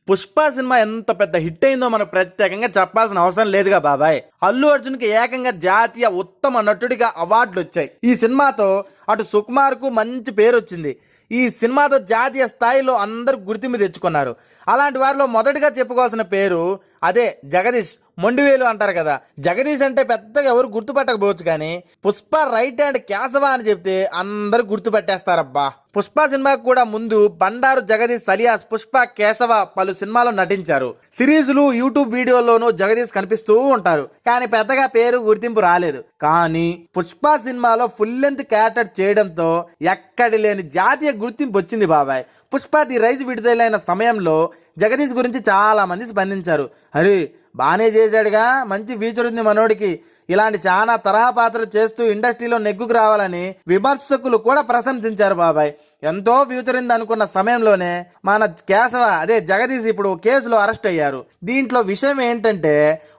Pushpa cinema ఎంత పెద్ద hit అయిందో మనకు ప్రత్యేకంగా చెప్పాల్సిన అవసరం లేదుగా బాబాయ్. అల్లు అర్జున్ కి ఏకంగా జాతీయ ఉత్తమ నటుడిగా అవార్డులు వచ్చాయి. ఈ సినిమాతో అటు సుకుమార్ కు మంచి పేరు వచ్చింది. ఈ సినిమాతో జాతీయ స్థాయిలో అందరూ గుర్తింపు తెచ్చుకున్నారు. అలాంటి వారిలో మొదటిగా చెప్పుకోవాల్సిన పేరు అదే జగదీష్. మొండివేలు అంటారు కదా. జగదీష్ అంటే పెద్దగా ఎవరు గుర్తుపట్టకపోవచ్చు, కానీ పుష్ప రైట్ హ్యాండ్ కేశవ అని చెప్తే అందరూ గుర్తుపట్టేస్తారబ్బా. పుష్ప సినిమాకు కూడా ముందు బండారు జగదీష్ అలియాస్ పుష్ప కేశవ పలు సినిమాలో నటించారు. సిరీస్లు యూట్యూబ్ వీడియోల్లోనూ జగదీష్ కనిపిస్తూ ఉంటారు, కానీ పెద్దగా పేరు గుర్తింపు రాలేదు. కానీ పుష్ప సినిమాలో ఫుల్ లెంత్ క్యారెక్టర్ చేయడంతో ఎక్కడి లేని జాతీయ గుర్తింపు వచ్చింది బాబాయ్. పుష్ప ది రైజ్ విడుదలైన సమయంలో జగదీష్ గురించి చాలా మంది స్పందించారు. అరే బాగానే చేశాడుగా, మంచి ఫ్యూచర్ ఉంది మనోడికి, ఇలాంటి చాలా తరహా పాత్రలు చేస్తూ ఇండస్ట్రీలో నెగ్గుకు రావాలని విమర్శకులు కూడా ప్రశంసించారు బాబాయ్. ఎంతో ఫ్యూచర్ ఉంది అనుకున్న సమయంలోనే మన కేశవ అదే జగదీష్ ఇప్పుడు కేసులో అరెస్ట్ అయ్యారు. దీంట్లో విషయం ఏంటంటే,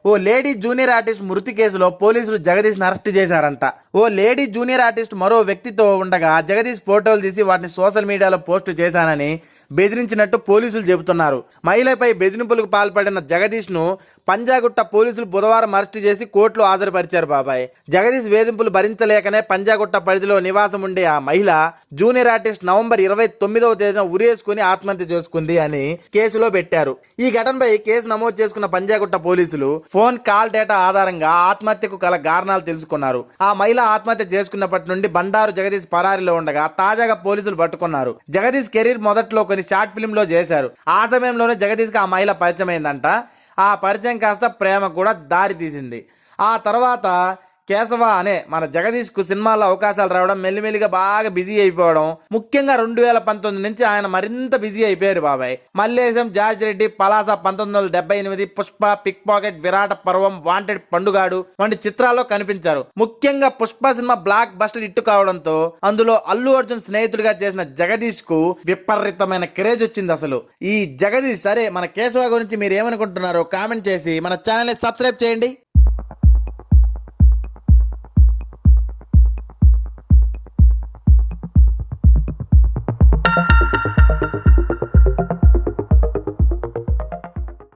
ఓ లేడీ జూనియర్ ఆర్టిస్ట్ మృతి కేసులో పోలీసులు జగదీష్ని అరెస్ట్ చేశారంట. ఓ లేడీ జూనియర్ ఆర్టిస్ట్ మరో వ్యక్తితో ఉండగా జగదీష్ ఫోటోలు తీసి వాటిని సోషల్ మీడియాలో పోస్టు చేశానని బెదిరించినట్టు పోలీసులు చెబుతున్నారు. మహిళపై బెదిరింపులకు పాల్పడిన జగదీష్ను పంజాగుట్ట పోలీసులు బుధవారం అరెస్ట్ చేసి కోర్టులో హాజరుపరిచారు బాబాయ్. జగదీష్ వేధింపులు భరించలేకనే పంజాగుట్ట పరిధిలో నివాసం ఉండే ఆ మహిళ జూనియర్ ఆర్టిస్ట్ నవంబర్ 29వ తేదీన ఉరేసుకుని ఆత్మహత్య చేసుకుంది అని కేసులో పెట్టారు. ఈ ఘటనపై కేసు నమోదు చేసుకున్న పంజాగుట్ట పోలీసులు ఫోన్ కాల్ డేటా ఆధారంగా ఆత్మహత్యకు గల కారణాలు తెలుసుకున్నారు. ఆ మహిళ ఆత్మహత్య చేసుకున్నప్పటి నుండి బండారు జగదీష్ పరారీలో ఉండగా తాజాగా పోలీసులు పట్టుకున్నారు. జగదీష్ కెరీర్ మొదట్లో కొన్ని షార్ట్ ఫిల్మ్ లో చేశారు. ఆ సమయంలోనే జగదీష్ కి ఆ మహిళ పరిచయం అయిందంట. ఆ పరిచయం కాస్త ప్రేమ కూడా దారి తీసింది. ఆ తర్వాత కేశవ అనే మన జగదీష్ కు సినిమాల్లో అవకాశాలు రావడం, మెల్లిమెల్లిగా బాగా బిజీ అయిపోవడం, ముఖ్యంగా 2019 నుంచి ఆయన మరింత బిజీ అయిపోయారు బాబాయ్. Mallesham, George Reddy, Palasa, 1978, Pushpa, pickpocket, Virata Parvam, wanted, Pandugadu వంటి చిత్రాల్లో కనిపించారు. ముఖ్యంగా పుష్ప సినిమా బ్లాక్ బస్టర్ హిట్ కావడంతో అందులో అల్లు అర్జున్ స్నేహితుడిగా చేసిన జగదీష్ కు విపరీతమైన క్రేజ్ వచ్చింది. అసలు ఈ జగదీష్ సరే, మన కేశవ గురించి మీరు ఏమనుకుంటున్నారో కామెంట్ చేసి మన ఛానల్ ని సబ్స్క్రైబ్ చేయండి.